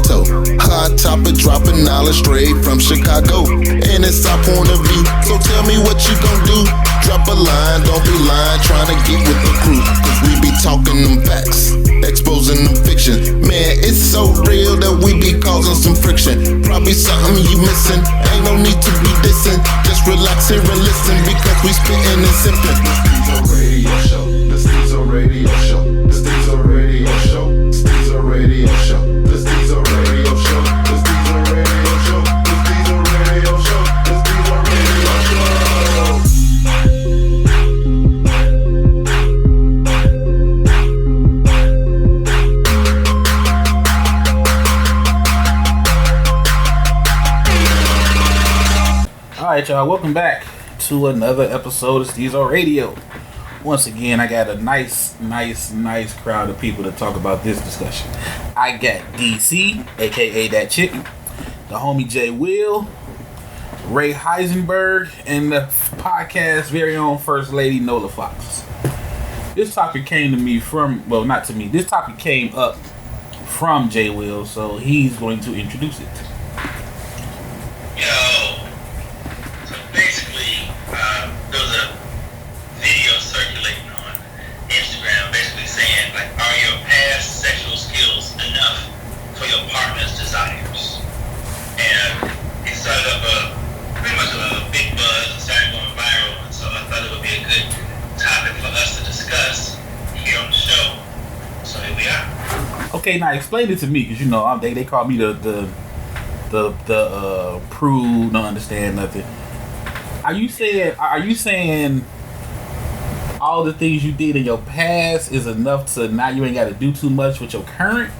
toe. Hot topic dropping knowledge straight from Chicago. And it's our point of view, so tell me what you gon' do. Drop a line, don't be lying, trying to get with the crew. Cause we be talking them facts, exposing them fiction. Man, it's so real that we be causing some friction. Probably something you missing, ain't no need to be dissing. Just relax here and listen, because we spittin' and sippin'. The Stezo Radio Show, the Stezo Radio Show, the Stezo Radio Show, the Stezo Radio Show, the Stezo Radio Show, the Stezo Radio Show, the Stezo Radio show. Alright, y'all, welcome back to another episode of Stezo Radio. Once again, I got a nice crowd of people to talk about this discussion. I got DC, aka That Chicken, the homie Jay Will, Ray Heisenberg, and the podcast very own First Lady Nola Fox. This topic came to me from, well, not to me, this topic came up from Jay Will, so he's going to introduce it. Yo, so basically, there was a video circulating on Instagram basically saying, like, are your past sexual skills enough for your partner's desires? And it started up pretty much a big buzz and started going viral, and so I thought it would be a good topic for us to discuss here on the show. So here we are. Okay, now explain it to me, because you know they call me the prude, don't understand nothing. Are you saying all the things you did in your past is enough to now you ain't got to do too much with your current?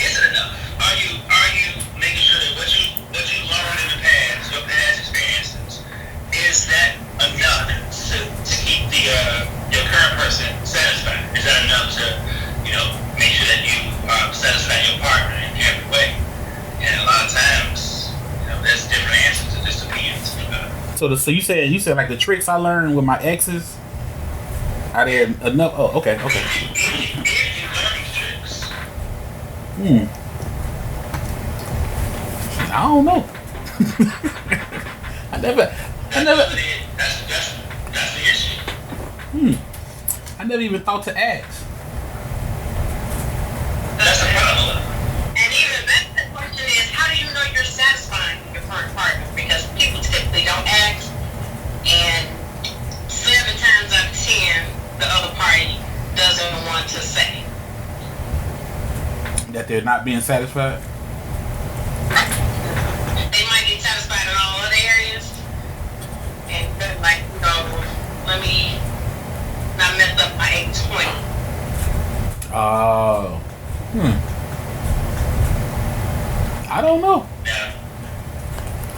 Is it enough? Are you making sure that what you learned in the past, your past experiences, is that enough to keep your current person satisfied? Is that enough to make sure that you satisfy your partner in every way? And a lot of times, there's different answers to this opinions. So you said like the tricks I learned with my exes, are they enough? Oh, okay. If you learn these tricks. I don't know. I never. That's the issue. I never even thought to ask. That's the problem. And even then, the question is, how do you know you're satisfying your current partner? Because people typically don't ask, and 7 times out of 10, the other party doesn't want to say That they're not being satisfied? They might be satisfied in all other areas, and they're like, let me not mess up my 80-20. Oh. I don't know. Yeah.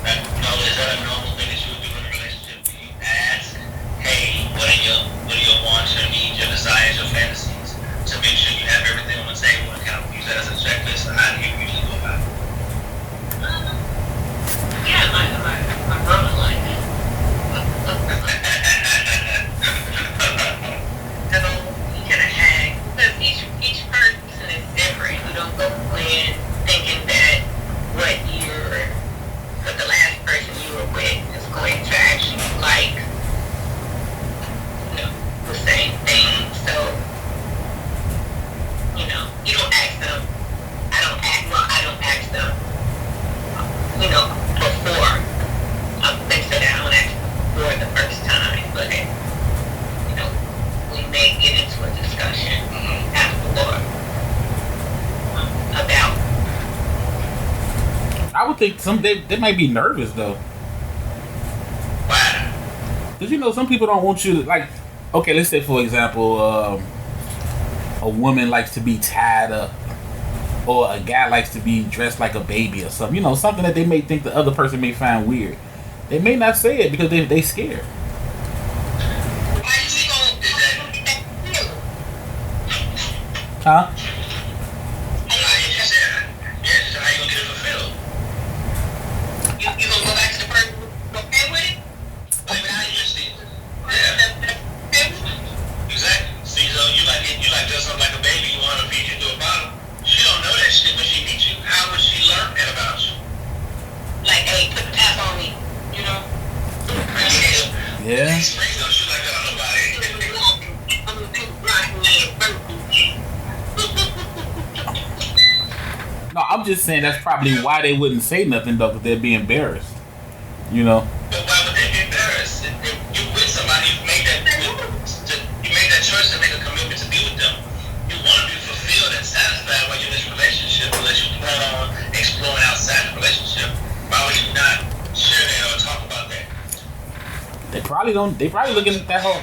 Is that a normal thing that you would do in a relationship? Do you ask, hey, what are your wants, your needs, your desires, your fantasies, to make sure you have everything on the table and kind of use that as a checklist? How do you usually go about it? Yeah, my brother like that. You can hang, because each person is different. You don't go in thinking that the last person you were with is going to actually like, the same thing. So, you don't ask them. I don't ask them, before. They said I don't ask for the first time, but, we may get into a discussion afterward about. I would think they might be nervous though. Why? Because some people don't want you to, like, okay, let's say for example, a woman likes to be tied up, or a guy likes to be dressed like a baby or something. Something that they may think the other person may find weird. They may not say it because they scared. Huh? You gonna go back to the person who's okay with it? Exactly. See, so you like doing something like a baby, you want to feed you through a bottle. She don't know that shit when she meets you. No, I'm just saying that's probably why they wouldn't say nothing though, because they'd be embarrassed. You know. But why would they be embarrassed? If you with somebody, you made that choice to make a commitment to be with them. You want to be fulfilled and satisfied while you're in this relationship, unless you plan on exploring outside the relationship. Why would you not share that or talk about that? They probably don't. They probably looking at that whole.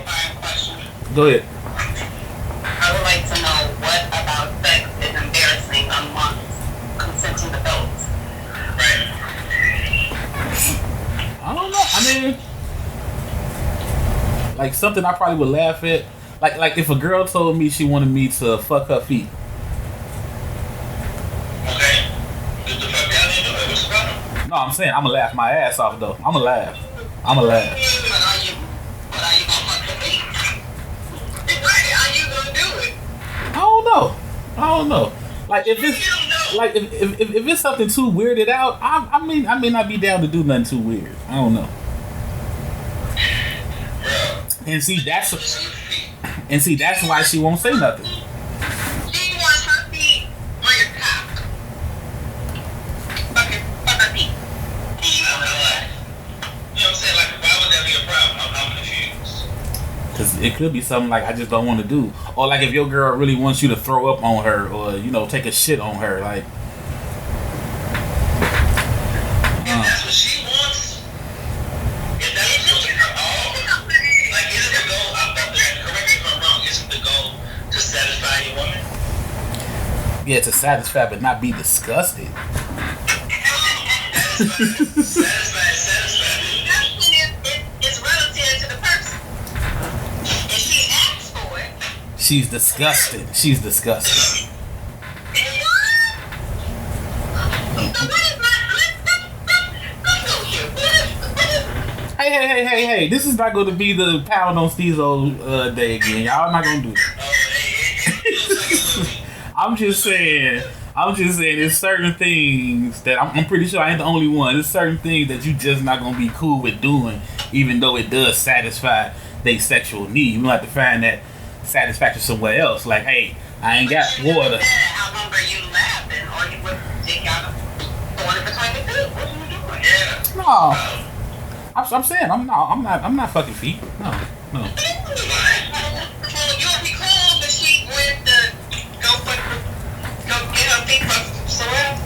Go ahead. I would like to know what about sex is embarrassing amongst consenting adults. Right. I don't know. I mean, like something I probably would laugh at. Like if a girl told me she wanted me to fuck her feet. Okay. Get the fuck down there. What's the problem? No, I'm saying I'ma laugh my ass off though. I'ma laugh. I'ma laugh. But are you gonna fuck the feet? Right? Are you gonna do it? I don't know. Like if it's like if it's something too weirded out, I may not be down to do nothing too weird. I don't know. And see that's why she won't say nothing. She wants her feet on your cock. Fuck her feet. You know what I'm saying? Like, why would that be a problem? I'm confused. Cause it could be something like I just don't want to do, or like if your girl really wants you to throw up on her, or take a shit on her, like. If that's what she wants, if that's what's pushing her off, like, isn't the goal? Correct me if I'm wrong. Isn't the goal to satisfy your woman? Yeah, to satisfy, but not be disgusted. Satisfy. It's relative to the person. If she asks for it, She's disgusted. She's disgusted. Hey, this is not going to be the pound on Stezo day again. Y'all not going to do that. I'm just saying there's certain things that I'm pretty sure I ain't the only one. There's certain things that you just not going to be cool with doing, even though it does satisfy their sexual need. You don't have to find that satisfaction somewhere else. Like, hey, I ain't got water. How long are you laughing? Or you would take out a water between the two? What are you doing? Yeah. No. I'm saying I'm not fucking feet. No. You would be cool if she went to go get her feet from somewhere.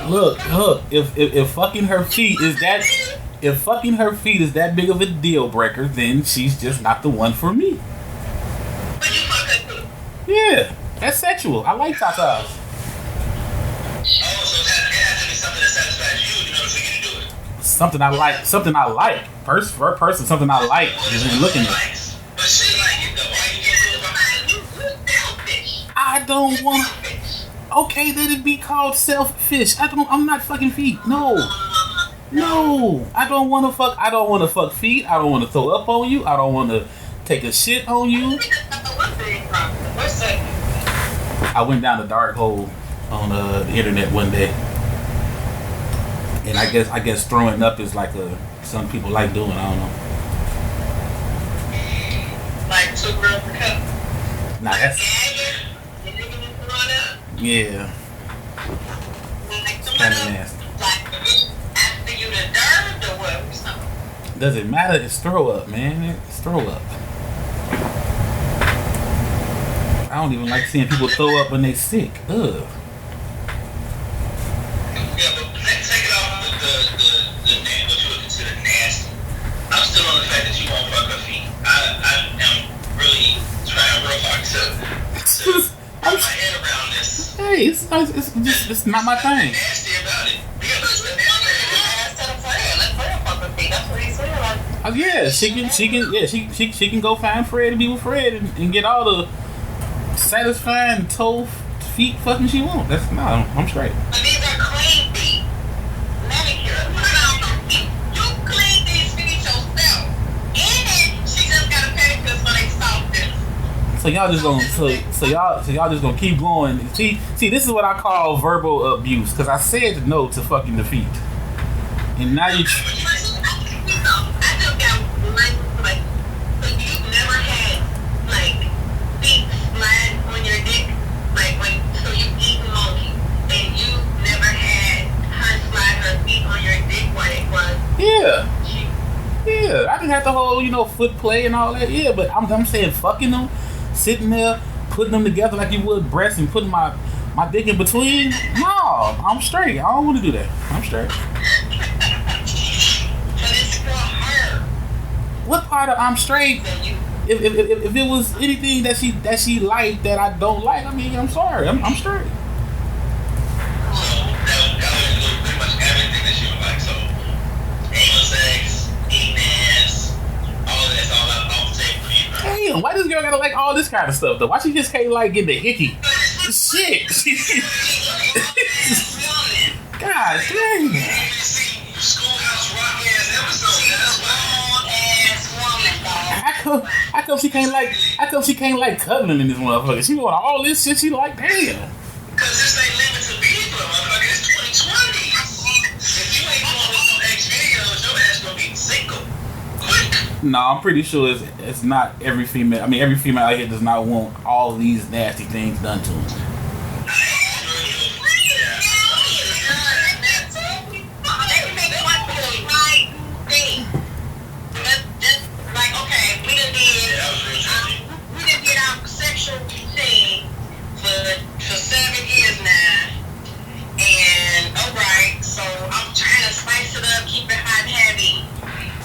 Look. If fucking her feet is that big of a deal breaker, then she's just not the one for me. But you fuck her too. Yeah, that's sexual. I like tatas. Oh, so it has to be something that satisfies you in order for you to do it. Something I like. Something I like. For a person, something I like is in looking at. But she like it though. Why you can't do it? You selfish. I don't want. Okay, let it be called selfish. I'm not fucking feet. No, I don't want to fuck. I don't want to fuck feet. I don't want to throw up on you. I don't want to take a shit on you. I went down the dark hole on the internet one day, and I guess throwing up is like some people like doing. I don't know. Like 2 grams per cup. Nah, that's yeah. Kind of nasty. Like after you done dirt or what or something. Doesn't matter. It's throw up, man. It's throw up. I don't even like seeing people throw up when they sick. Ugh. Yeah, but take it off the what you would consider nasty. I'm still on the fact that you won't fuck her feet. I am really trying real hard to wrap my head around this. Hey, it's not my thing. Nasty about it. Yeah, she can go find Fred and be with Fred and get all the satisfying toe feet fucking she wants. I'm straight. But these are clean feet. Manicure. You clean these feet yourself. And she just got a pedicure so they softer. So y'all just gonna keep going. See, this is what I call verbal abuse, because I said no to fucking the feet, and now you. I just got one, like, so you've never had, like, feet foot play and all that. Yeah, but I'm saying fucking them, sitting there, putting them together like you would breasts and putting my dick in between. No, I'm straight. I don't want to do that. I'm straight. But it's for her. What part of I'm straight? If it was anything that she liked that I don't like, I mean, I'm sorry. I'm straight. So that would include pretty much everything that she would like. So anal sex, eating ass, all of that's all off the table for you. Damn, why this girl gotta like all this kind of stuff though? Why she just can't like get the hickey? Shit. God dang. Schoolhouse rock ass episode. That's why. How come she can't like cuddling in this motherfucker? She want all this shit she like, damn. Cause this ain't limited to people, motherfucker. It's 2020. If you ain't going with no X videos, your ass gonna be single. Quick. No, I'm pretty sure it's not every female. I mean, every female out here does not want all these nasty things done to them. For 7 years now, and alright, so I'm trying to spice it up, keep it hot and heavy,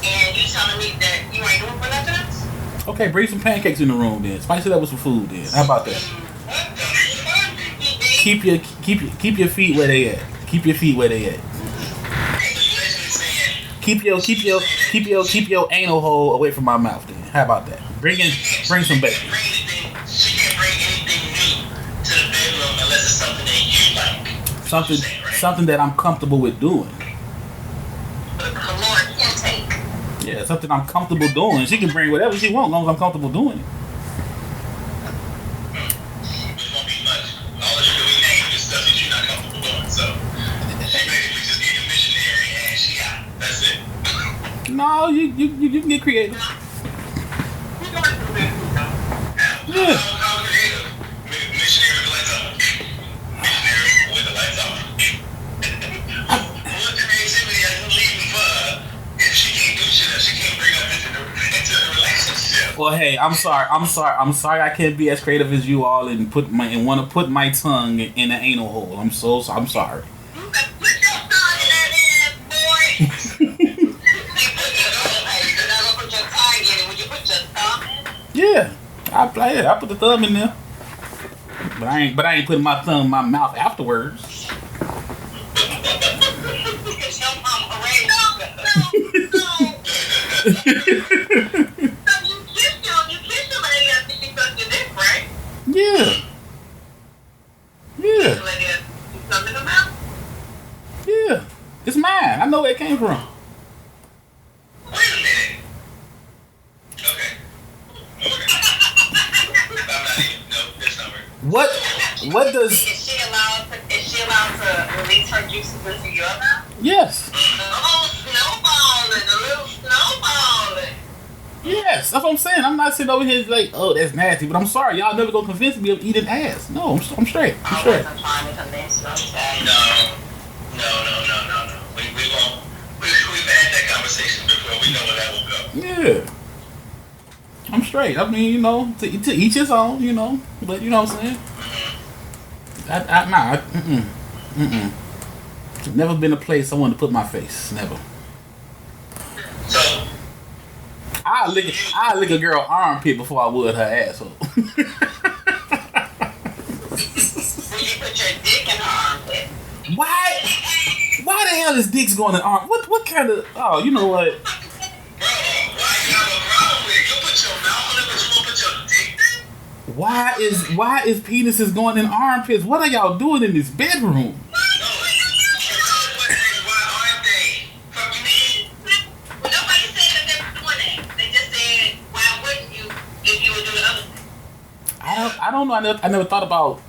and you telling me that you ain't doing for nothing else? Okay, bring some pancakes in the room then. Spice it up with some food then. How about that? Keep your feet where they at. Keep your feet where they at. Keep your anal hole away from my mouth then. How about that? Bring some bacon. She can't bring anything new to the bedroom unless it's something that you like. Something that I'm comfortable with doing. Caloric intake. Yeah, something I'm comfortable doing. She can bring whatever she wants as long as I'm comfortable doing it. Which won't be much. All that you can name is stuff that you're not comfortable doing. So she basically just gave a missionary and she out. That's it. No, you can get creative. Yeah. How creative? Missionary with the lights on. Missionary with the lights on. What creativity I can leave me for if she can't do shit that she can't bring up into the relationship? Well, hey, I'm sorry. I can't be as creative as you all and want to put my tongue in an anal hole. I'm sorry. Put your tongue in that ass, boy. You're not gonna put your tongue in it. Would you put your thumb in? Yeah, I put the thumb in there, but I ain't putting my thumb in my mouth afterwards. Because your mama already So you kiss your lady after she sucked your dick, right? Yeah. Your lady after she sucked in the mouth? Yeah. It's mine. I know where it came from. Wait a minute. Okay. I'm not even. No, that's not right. What does? Is she allowed to release her juices into your mouth? Yes. Oh, snowballing, a little snowballing. Yes. That's what I'm saying. I'm not sitting over here like, oh, that's nasty. But I'm sorry, y'all never gonna convince me of eating ass. No, I'm straight. I'm I straight. wasn't trying to convince you. I'm sorry. No. We won't. We've had that conversation before. We know where that will go. Yeah. I'm straight. I mean, to each his own, But you know what I'm saying? It's never been a place I wanted to put my face. Never. So, I lick a girl armpit before I would her asshole. Will you put your dick in her armpit? Why the hell is dicks going in arm? What kind of? Oh, you know what? bro, why you have a problem with it? You put your mouth on it, but you won't put your dick in? Why is penises going in armpits? What are y'all doing in this bedroom? Why aren't they? Fuck you mean? Well, nobody said that they were doing that. They just said, why wouldn't you if you would do the other thing? I don't know. I never thought about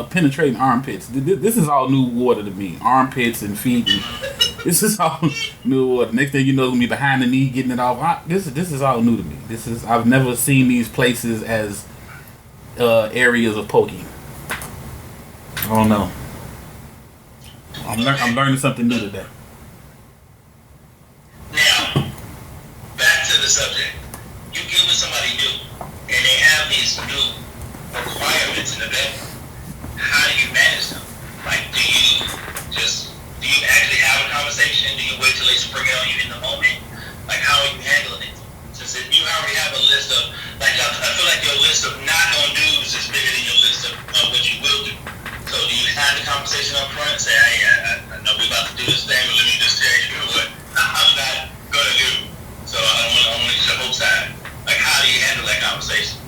penetrating armpits. This is all new water to me. Armpits and feet. This is all new water. Next thing you know, it's gonna be behind the knee, getting it off. This is all new to me. I've never seen these places as areas of poking. I don't know. I'm learning something new today. Now, back to the subject. arguments in the bedroom. How do you manage them? Like, do you actually have a conversation? Do you wait till they spring it on you in the moment? Like, how are you handling it? Since if you already have a list of, like, I feel like your list of not gonna do's is bigger than your list of what you will do. So do you have the conversation up front and say, hey, I know we're about to do this thing, but let me just tell you what I'm not gonna do. So I don't want to get your hopes high. Like, how do you handle that conversation?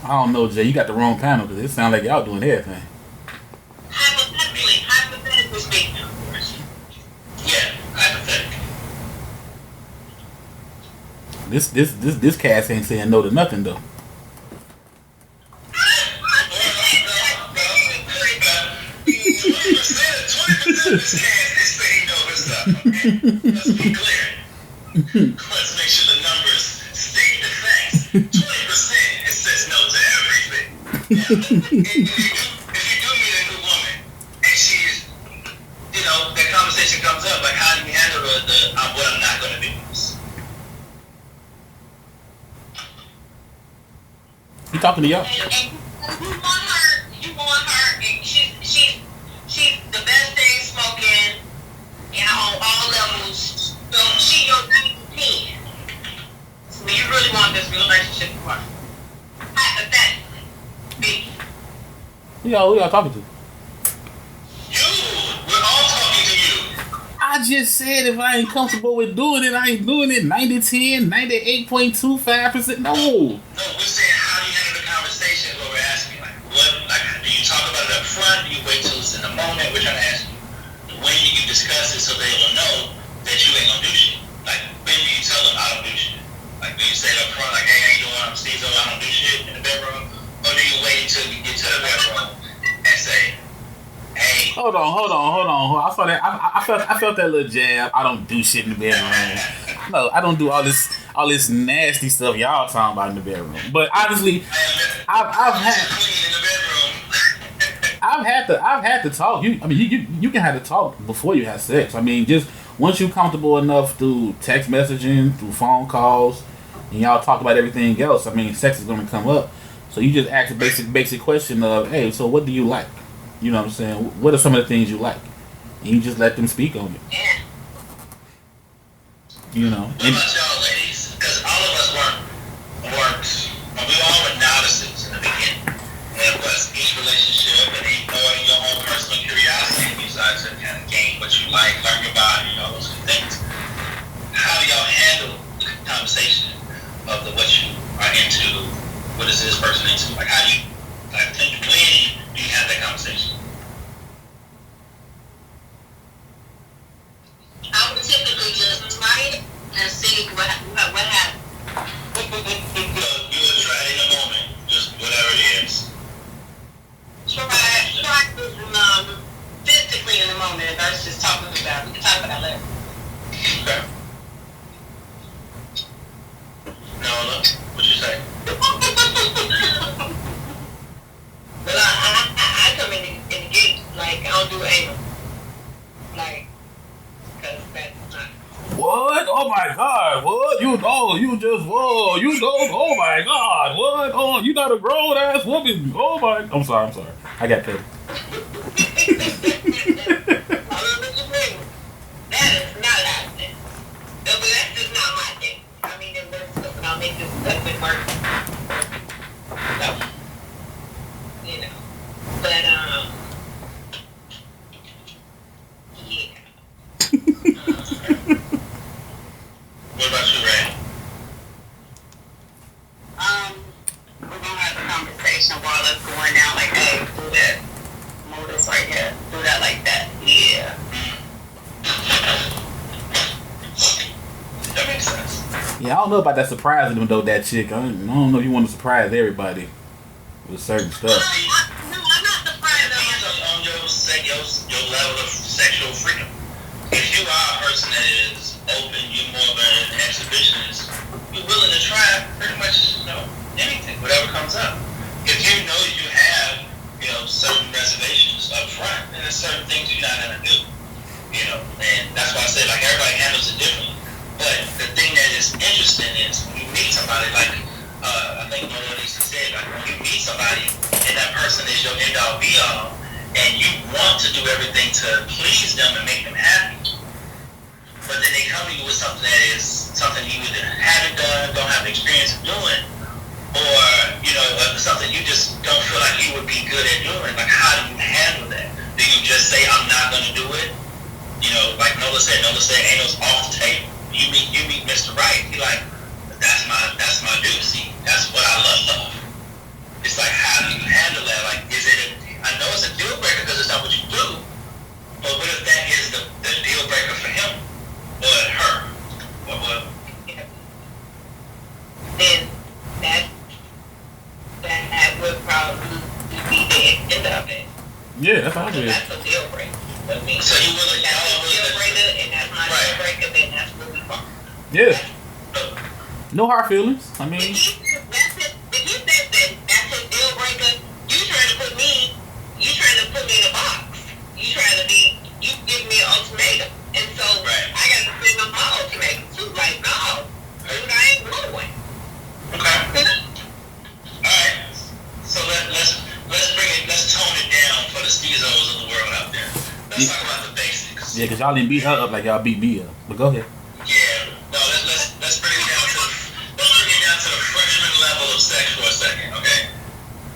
I don't know, Jay. You got the wrong panel because it sounds like y'all doing everything. Hypothetically speaking. Yeah, hypothetically. This cast ain't saying no to nothing though. 20% of this cast is saying no to stuff. Okay? Let's be clear. Let's make sure the numbers state the facts. 20% it says no to everything. If you do meet a new woman and she's, that conversation comes up, like how do you handle the what I'm not gonna do? You talking to y'all? And you want her, and she's the best thing smoking, on all levels. So she your 10. So you really want this relationship to work. Hypothetically. Who y'all talking to? You! We're all talking to you. I just said if I ain't comfortable with doing it, I ain't doing it. 90-10, 98.25%. No. No, we're saying how do you handle the conversation? What we're asking, do you talk about it up front? Do you wait till it's in the moment? We're trying to ask you, when do you discuss it so they will know that you ain't gonna do shit? Like, when do you tell them I don't do shit? Like, do you say it up front, like, hey, how you doing? I'm Stezo, I don't do shit in the bedroom? Or do you wait until you get to the bedroom and say, hey? Hold on. I saw that. I felt that little jab. I don't do shit in the bedroom. No, I don't do all this nasty stuff y'all talking about in the bedroom. But honestly, I've had to talk. You can have to talk before you have sex. I mean, just once you're comfortable enough through text messaging, through phone calls, and y'all talk about everything else. I mean, sex is going to come up. So you just ask a basic question of, hey, so what do you like? You know what I'm saying? What are some of the things you like? And you just let them speak on it. Yeah. You know. What about y'all ladies? Because all of us weren't, we all were novices in the beginning. And of course, each relationship and your own personal curiosity, you decide to kind of gain what you like, learn your body, those things. How do y'all handle the conversation of what you are into? What is this person into? Like, how do you, when do you have that conversation? I would typically just try it and see what happens. So you would try it in a moment, just whatever it is. Try physically in the moment versus just talking about it. We can talk about it later. Okay. No, what you say? But I come in the gate, like, I don't do anal. Like, because that's not. What? Oh my God! What? Oh my God! What? Oh, you not a grown ass woman? Oh my! I'm sorry. I got cut. That is not happening. But that's just not my thing. I mean, if there's something I'll make this husband work. So, but yeah. What about you, Ray? We're gonna have a conversation while it's going down. Like, hey, do that. Move this right here. Do that like that. Yeah. That makes sense. Yeah, I don't know about that surprising them though. That chick. I don't know if you want to surprise everybody with certain stuff. No, I'm not surprised. It depends on your level of sexual freedom. If you are a person that is open, you're more of an exhibitionist, you're willing to try pretty much, anything, whatever comes up. If you know you have, certain reservations up front, then there's certain things you're not gonna do. And that's why I said, like, everybody handles it differently. But the thing that is interesting is when you meet somebody, like, I think one of these said, like, when you meet somebody and that person is your end all be all, and you want to do everything to please them and make them happy, but then they come to you with something that is something you either haven't done, don't have experience in doing, or something you just don't feel like you would be good at doing. Like, how do you handle that? Do you just say, I'm not going to do it? Like Nola said, ain't no off the table. You meet Mr. Right. He like, that's my dude. See, that's what I love. It's like, how do you handle that? Like, I know it's a deal breaker because it's not what you do, but what if that is the deal breaker for him or her? Or what? Then that would probably be the end of it. Yeah, that's how it is. That's a deal breaker. I mean, So you willing? that's a deal breaker, and that's not a deal breaker. Then that's what we want. Yeah. No hard feelings. I mean, If he says that that's a deal breaker, you trying to put me in a box. You give me an ultimatum, and so I got to send them my ultimatum too. Like, no, dude, I ain't going. Okay. Alright. So let's tone it down for the Stezos of the world out there. Let's talk about the basics. yeah, because y'all didn't beat her up like y'all beat me up. But go ahead. Yeah. No, let's bring it down to the freshman level of sex for a second, okay?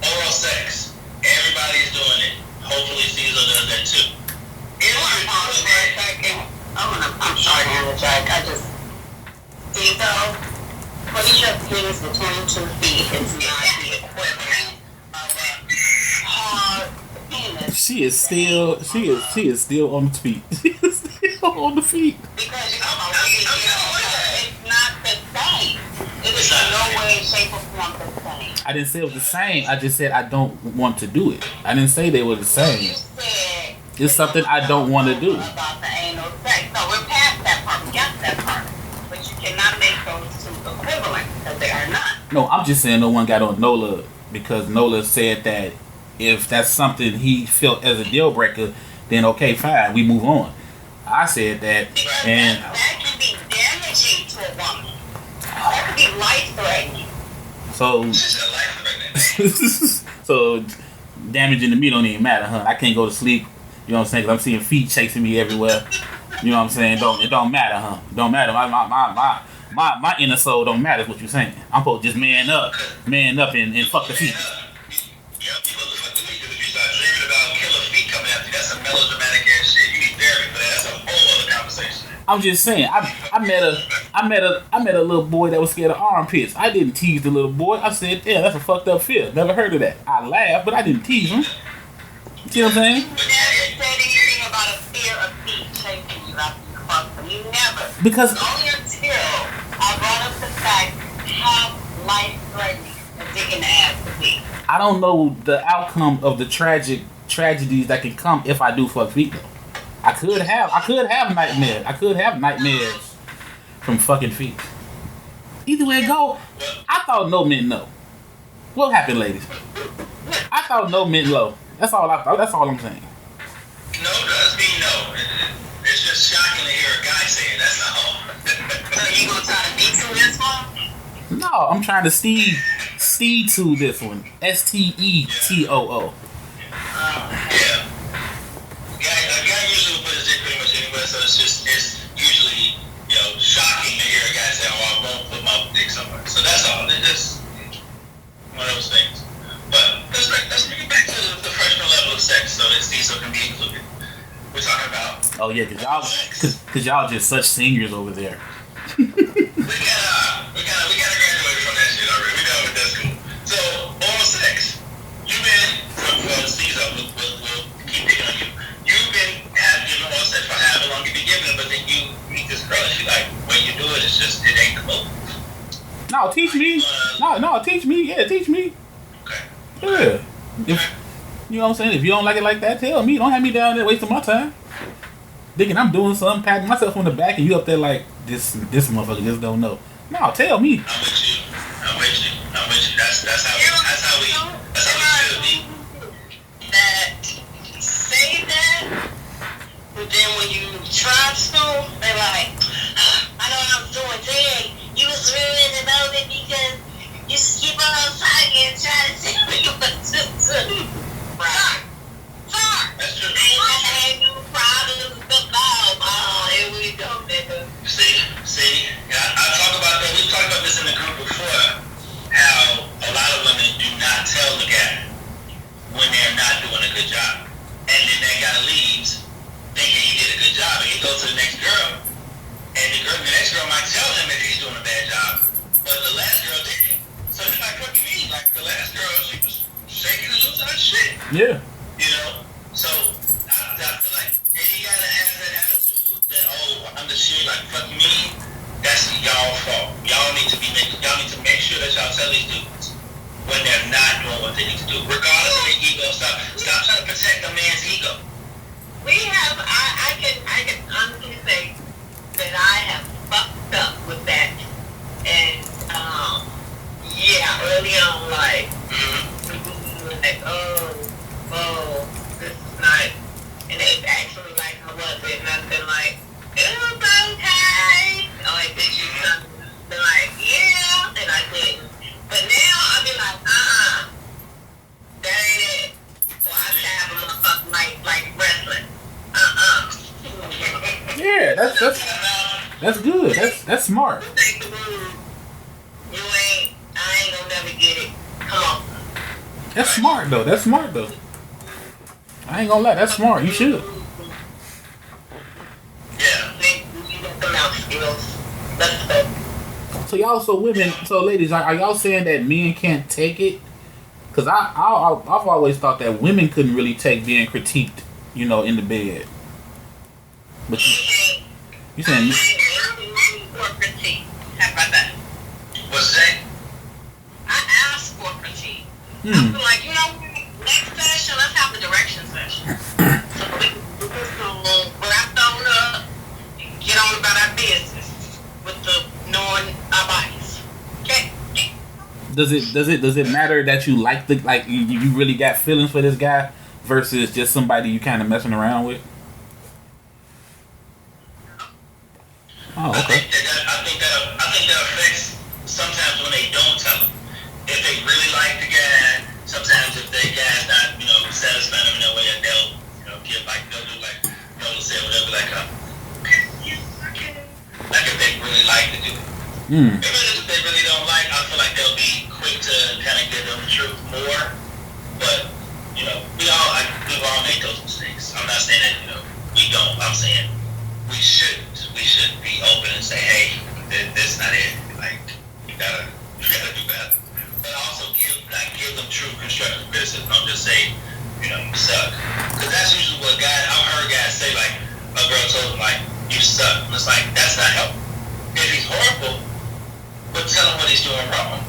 Oral sex. Everybody's doing it. Hopefully Stezo does that too. I'm sorry to interject. Stezo, putting your penis between 2 feet is not the equivalent of a hard penis. She is still on the feet. She is still on the feet. Because it's not the same. It is in no way, shape, or form the same. I didn't say it was the same. I just said I don't want to do it. I didn't say they were the same. You said It's something I don't want to do. about the anal sex. No, we're past that part. We got to that part. But you cannot make those two equivalent because they are not. No, I'm just saying no one got on Nola because Nola said that if that's something he felt as a deal breaker, then okay, fine, we move on. I said that, and that can be damaging to a woman. That could be life-threatening. so damaging to me don't even matter, huh? I can't go to sleep. You know what I'm saying? 'Cause I'm seeing feet chasing me everywhere. You know what I'm saying? It don't matter, huh? Don't matter. My inner soul don't matter. Is what you're saying? I'm supposed to just man up and fuck the feet. Yeah, people look at the feet because if you start dreaming about killer feet coming after you, that's some melodramatic ass shit. You need therapy for that. That's a whole other conversation. I'm just saying. I met a little boy that was scared of armpits. I didn't tease the little boy. I said, yeah, that's a fucked up fear. Never heard of that. I laughed, but I didn't tease him. See what I'm saying? You never said anything about a fear of feet chasing you after you fuck them. You never. Because only until I brought up the fact how life-threatening a dick in the ass could be. I don't know the outcome of the tragedies that can come if I do fuck feet though. I could have nightmares. I could have nightmares from fucking feet. Either way it go, I thought no meant no. What happened, ladies? I thought no meant low. That's all I thought. That's all I'm saying. No does mean no. It's just shocking to hear a guy say it. That's all. So you gonna try to beat to this one? No, I'm trying to Steve to this one. STETOO. Yeah. A guy usually will put his dick pretty much anywhere, so it's usually, shocking to hear a guy say, oh, I won't put my dick somewhere. So that's all. It's just one of those things. But let's bring it back to the freshman level of sex so that Stezo can be included. We're talking about... Oh, yeah, because y'all just such seniors over there. we gotta graduate from that shit already. We done with that school. So, oral sex. You've been, Stezo, we'll keep picking on you. You've been giving oral sex for however long you've been giving it, but then you meet this girl and she's like, when you do it, it ain't cool. No, teach me. No, teach me. Yeah, teach me. Okay. Yeah. You know what I'm saying? If you don't like it like that, tell me. Don't have me down there wasting my time. Thinking I'm doing something, patting myself on the back, and you up there like, this motherfucker just don't know. No, tell me. I'm with you. That's how we should be. That say that, but then when you try to, they're like, I know what I'm doing today. You was ruining about it because you skip on talking and try to tell me what good job. And then that guy leaves thinking he did a good job, and he goes to the next girl, and the next girl might tell him that he's doing a bad job, but the last girl didn't. So he's like, what do you mean? Like, the last girl, she was shaking and losing her shit. Yeah. You know? So, I feel like any guy that has that attitude that, oh, I'm the shit, like, fuck me, that's y'all's fault. Y'all need to make sure that y'all tell these dudes when they're not doing what they need to do, regardless of their ego. Stop trying to protect a man's ego. I can honestly say that I have fucked up with that, and early on, like, this is not, and it's actually like, I wasn't nothing like, it was okay, or like, did you something, like, yeah, and I didn't, but now I be like, that ain't it, or I stab a motherfucker like wrestling, Yeah, that's good. That's smart. I ain't gonna never get it. Come on. That's smart though. I ain't gonna lie, that's smart. You should. Yeah. You got the mouth skills. Let's go. So y'all, so ladies, are y'all saying that men can't take it? Cause I've always thought that women couldn't really take being critiqued, in the bed. But you saying? For critique. How about that? What's that? I asked for critique. I feel like, next session, let's have a direction session. So we can wrap on up and get on about our business with the knowing our bodies. Okay? Does it matter that you you really got feelings for this guy versus just somebody you kind of messing around with? Oh, okay. I think that affects sometimes when they don't tell them. If they really like the guy, sometimes if the guy's not, satisfying them in a way that they'll, they'll do they'll say whatever, like if they really like to do it. Even if they really don't like, I feel like they'll be quick to kind of give them the truth more. But, we've all made those mistakes. I'm not saying that, we don't. I'm saying we shouldn't. We should be open and say, hey, this is not it. Like, you gotta do better. But also give them true constructive criticism. Don't just say, you suck. Because that's usually what I've heard guys say, like, a girl told him, like, you suck. And it's like, that's not helpful. If he's horrible, but tell him what he's doing wrong.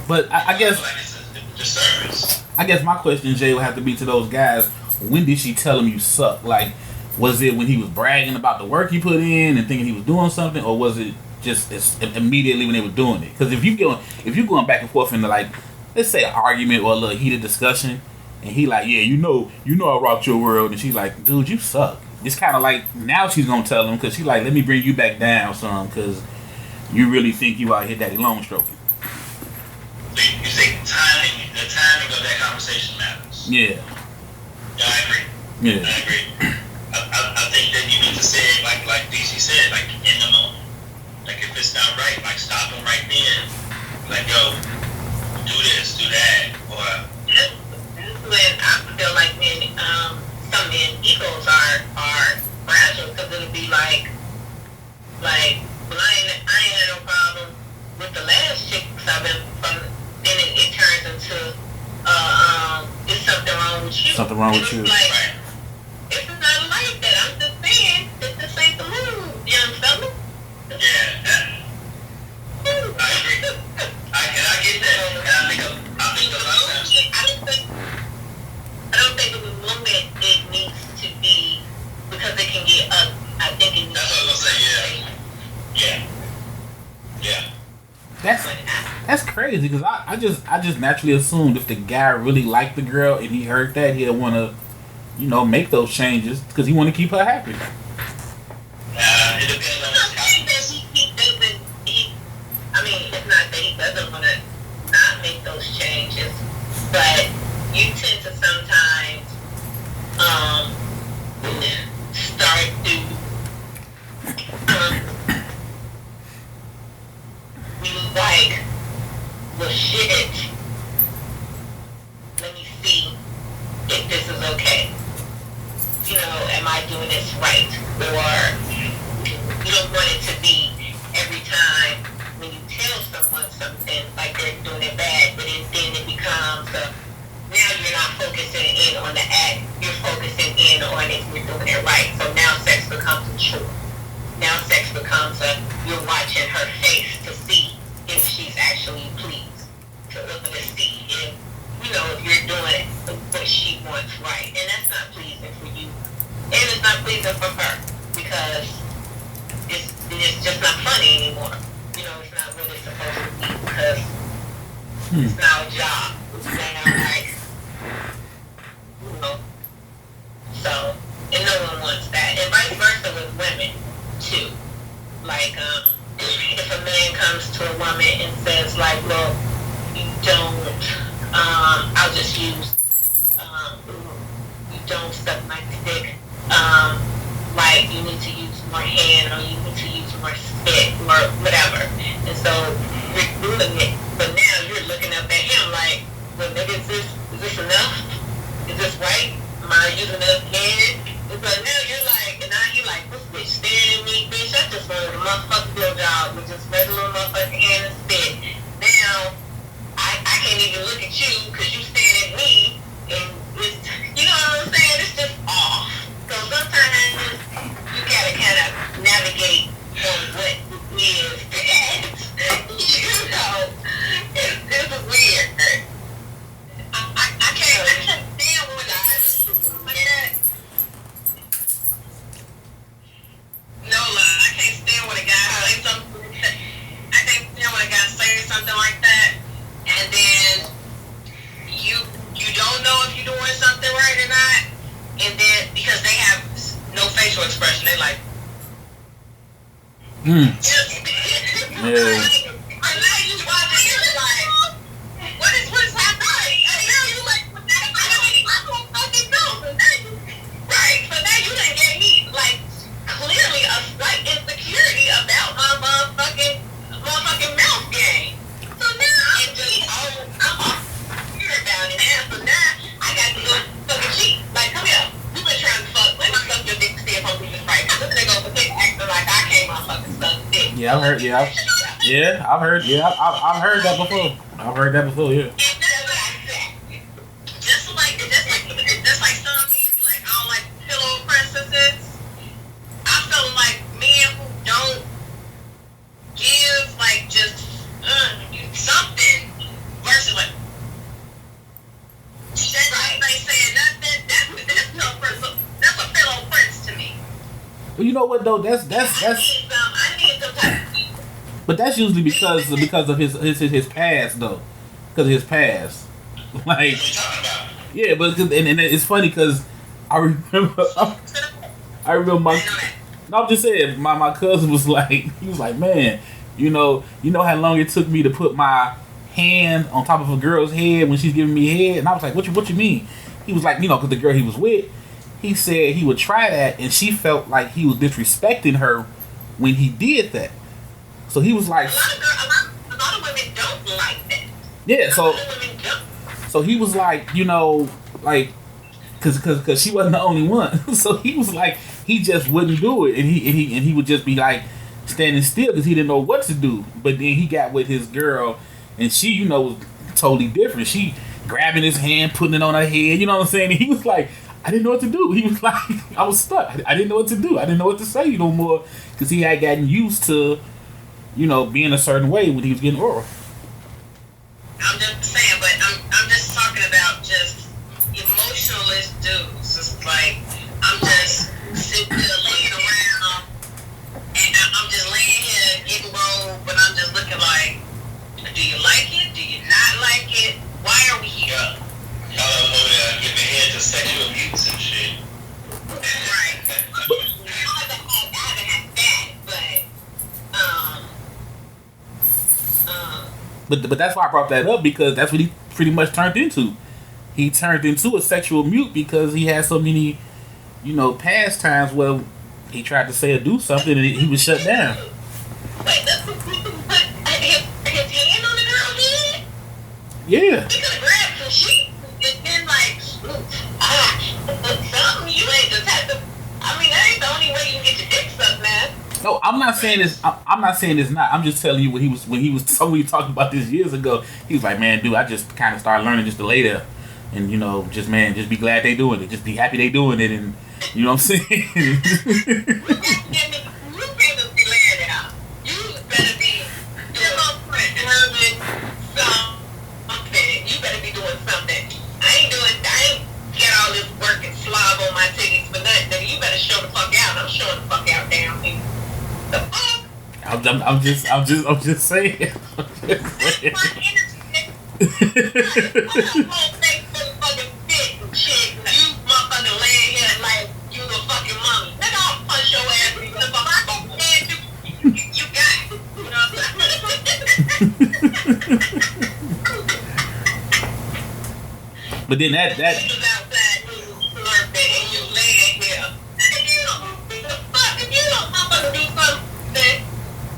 But I guess, like it's a disservice. I guess my question, Jay, would have to be to those guys, when did she tell him you suck? Like, was it when he was bragging about the work he put in and thinking he was doing something, or was it just immediately when they were doing it? Because if you're going back and forth into, like, let's say an argument or a little heated discussion, and he like, yeah, you know I rocked your world, and she's like, dude, you suck. It's kind of like now she's gonna tell him because she's like, let me bring you back down some because you really think you out here daddy long stroking. You think the timing of that conversation matters. Yeah. I agree. Yeah. I agree. I think that you need to say it like DC said, like in the moment. Like if it's not right, like stop them right then. Like, yo, do this, do that, or this is when I feel like some men egos are fragile because it'll be like, well, I ain't had no problem with the last chick because I've been from. Then it turns into it's something wrong with you. Something wrong with you. Like, right. it's not like that. I'm just saying that this ain't the move, young fella. Yeah, I agree. I get that. And I think a lot of times. I don't think with women it needs to be because it can get ugly. I think it needs. That's what I was gonna say. Yeah. That's crazy because I just naturally assumed if the guy really liked the girl and he heard that, he'd want to, make those changes because he want to keep her happy. It depends on his confidence. It's not that he doesn't want to not make those changes, but you tend to sometimes start to be like, well, shit, let me see if think this is okay? You know, am I doing this right? Or you don't want it to be every time when you tell someone something like they're doing it bad, but then it becomes now you're not focusing in on the act, you're focusing in on if you're doing it right. So now sex becomes a chore. Now sex becomes you're watching her face to see if she's actually pleased, to see if, you know, if you're doing what she wants right. And that's not pleasing for you. And it's not pleasing for her because it's just not funny anymore. You know, it's not what it's supposed to be because it's now a job. It's now like, you know. So, and no one wants that. And vice versa with women, too. Like, if a man comes to a woman and says, like, look, you don't, I'll just use, you don't suck my dick, like, you need to use more hand or you need to use more spit or whatever. And so, you're doing it, but now you're looking up at him like, well, nigga, is this enough? Is this right? Am I using enough hand? But now you're like, and now you like, this bitch staring at me, bitch, I just wanted a motherfucking blowjob with just regular motherfucking hand and spit. Now, I can't even look at you because you staring at me, and it's, you know what I'm saying? It's just off. So sometimes you gotta kind of navigate on what is that. You know, it's weird. I can't stand when guys like that. No lie, I can't stand when a guy say something. I can't stand when a guy say something like that, and then you don't know if you're doing something right or not, and then because they have no facial expression, they like. Yeah. What is happening? I know you like, I don't fucking know. Right, so now you done gave me like clearly a slight insecurity about my motherfucking mouth game. So now I'm all weird about it now. So now I got to go fucking cheat. Like, come here. You been trying to fuck. Let me suck your dick to see if I'm doing this right. This nigga over there acting like I came my fucking suck dick. Yeah, I've heard. I've heard that before. Yeah. Just like some men be like, I don't like pillow princesses. I feel like men who don't give like just something versus like they saying nothing. That's a pillow prince to me. Well, you know what though? That's. I need some type of. But that's usually because of his past though, because of his past. Like, yeah, but and it's funny because I remember my. No, I'm just saying, my cousin was like, he was like, man, you know how long it took me to put my hand on top of a girl's head when she's giving me head, and I was like, what you mean? He was like, because the girl he was with, he said he would try that, and she felt like he was disrespecting her when he did that. So he was like, a lot of women don't like that. Yeah, so he was like, like, cause she wasn't the only one. So he was like, he just wouldn't do it, and he would just be like standing still because he didn't know what to do. But then he got with his girl, and she, was totally different. She grabbing his hand, putting it on her head. You know what I'm saying? And he was like, I didn't know what to do. He was like, I was stuck. I didn't know what to do. I didn't know what to say no more because he had gotten used to, being a certain way when he was getting oral. I'm just saying, but I'm just talking about just emotionless dudes. It's like I'm just sitting there laying around, and I'm just laying here getting rolled, but I'm just looking like, do you like it? Do you not like it? Why are we here? Y'all over there giving head to sexual abuse and shit. Right. I haven't had that, But that's why I brought that up, because that's what he pretty much turned into. He turned into a sexual mute because he had so many, past times where he tried to say or do something and he was shut down. Wait, that's what people put his hand on the girl's head? Yeah. He could have grabbed some sheets and been like, No, I'm not saying this. I'm not saying it's not. I'm just telling you when he was talking about this years ago. He was like, man, dude, I just kind of started learning just to lay there, and just be glad they doing it, just be happy they doing it, and you know what I'm saying. You better be laying it out. You better be doing something. You better be doing something. I ain't get all this work and slob on my tickets for nothing. Nigga, you better show the fuck out. I'm showing the fuck out down here. The fuck? I'm just saying. That's my energy, nigga. I'm whole thing for the fucking fit and shit. You motherfucking laying here like you a fucking mummy. Nigga, I'll punch your ass in the fuck. I don't care. You got it. You know what I'm saying? But then that You was outside, you slurped it, and you laying here. If you don't motherfucker do something.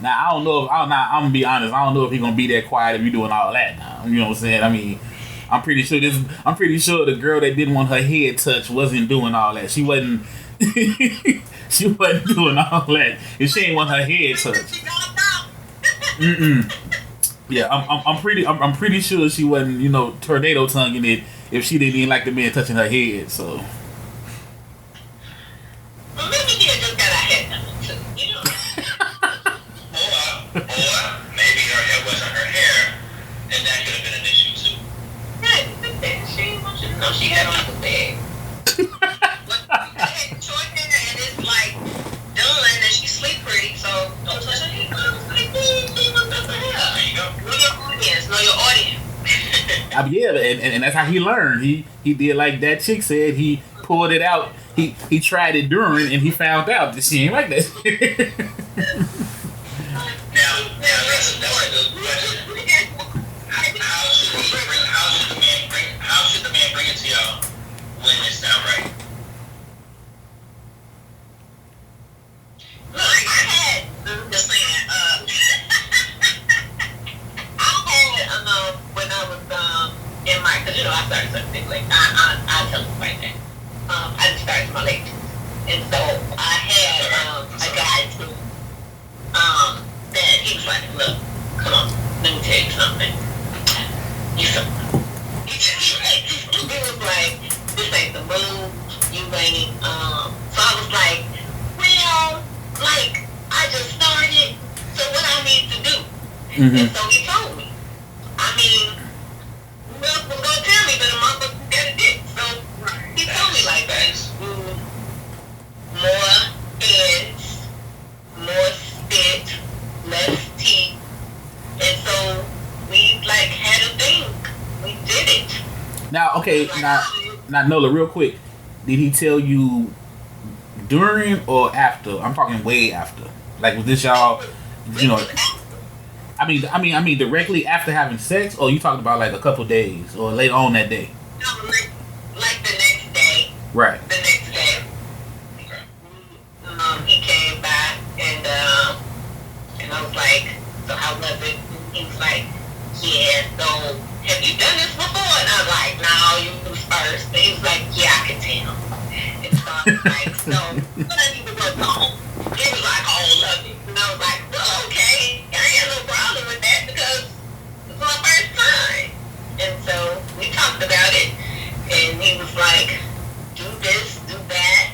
now I don't know if I'm gonna be honest. I don't know if he's gonna be that quiet if you doing all that now. You know what I'm saying? I mean, I'm pretty sure the girl that didn't want her head touched wasn't doing all that. She wasn't. She wasn't doing all that. If she ain't want her head touched. Yeah, I'm pretty sure she wasn't, tornado tonguing it if she didn't even like the man touching her head. So. Well, maybe he just got a head touching too. You know. Or maybe it wasn't her hair, and that could have been an issue too. Yeah, she didn't want you to know she had on the bed. Had short hair and it's like done, and she sleep pretty, so don't touch her hair. She wants to touch her hair. There you go. Know your audience. Yeah, and that's how he learned. He did like that chick said. He pulled it out. He tried it during, and he found out that she ain't like that. Now that's a good question. How should the man bring it to y'all when it's not right? Look, I'm just saying, when I was in my, because I started something like I tell you right now. I just started my late, and so I had a guy too. That he was like, look, come on, let me tell you something. He was like, this ain't the move. You ain't. So I was like, well, like I just started. So what I need to do? And so he told me. I mean, Milk was gonna tell me, but a motherfucker got a dick. So he told me like that. More heads, more spit, less teeth, and so we like had a thing. We did it. Now, okay, now Nola, real quick, did he tell you during or after? I'm talking way after. Like, was this y'all? I mean, directly after having sex, or you talking about like a couple days or later on that day? No, like the next day. Right. The next day. He came back and I was like, so how was it? He was like, yeah, so have you done this before? And I was like, no, you was first. And he was like, yeah, I can tell. And so I was like, so what I need to work on? He was like, oh, love it. And I was like, well, okay, I ain't got no problem with that because it's my first time. And so we talked about it, and he was like, do this, do that.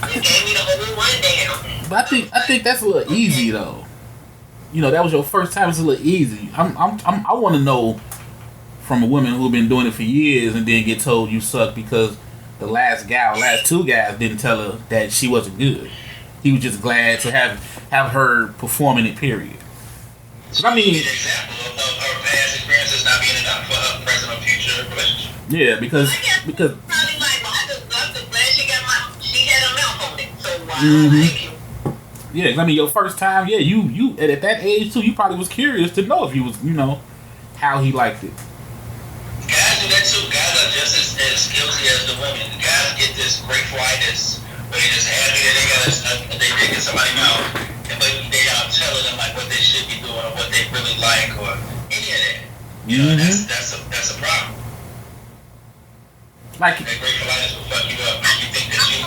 He gave me the whole rundown. But I think that's a little easy though. That was your first time. It's a little easy. I want to know from a woman who's been doing it for years and then get told you suck because the last two guys didn't tell her that she wasn't good. He was just glad to have her performing it. Period. I mean, an example of her past experiences not being enough for her present or future relationship. Yeah, because probably like, well, I'm just glad she had a mouth on it. So thank you. Yeah, I mean, your first time, yeah, you at that age too, you probably was curious to know if he was, how he liked it. Guys do that too. Guys are just as guilty as the women. The guys get this grateful-itis where they're just happy that they did get somebody mouth, but they aren't telling them like what they should be doing or what they really like or any of that. That's a problem. Like, that great colitis will fuck you up. Make you think that you